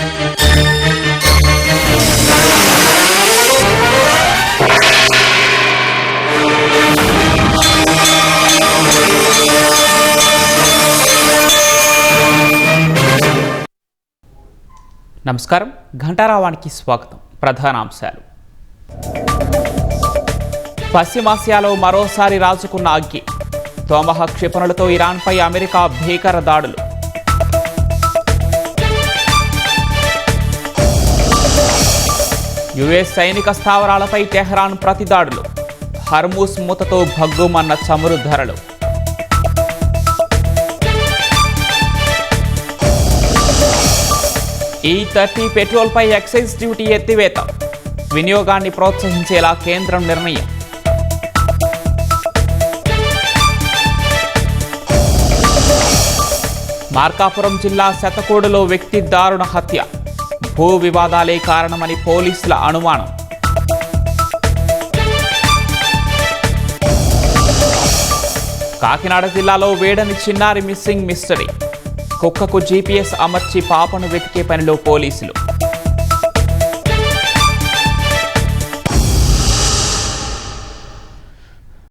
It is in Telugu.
నమస్కారం. ఘంటారావానికి స్వాగతం. ప్రధానాంశాలు. పశ్చిమాసియాలో మరోసారి రాజుకున్న అగ్గి. తోమహక్ క్షిపణులతో ఇరాన్పై అమెరికా భీకర దాడులు. యుఎస్ సైనిక స్థావరాలపై టెహ్రాన్ ప్రతిదాడులు. హర్మూస్ మూతతో భగ్గుమన్న చమురు ధరలు. E30 పెట్రోల్పై excise duty ఎత్తివేత. వినియోగాన్ని ప్రోత్సహించేలా కేంద్రం నిర్ణయం. మార్కాపురం జిల్లా శతకోడులో వ్యక్తి దారుణ హత్య. భూ వివాదాలే కారణమని పోలీసుల అనుమానం. కాకినాడ జిల్లాలో వేడని చిన్నారి మిస్సింగ్ మిస్టరీ. కుక్కకు GPS అమర్చి పాపను వెతికే పనిలో పోలీసులు.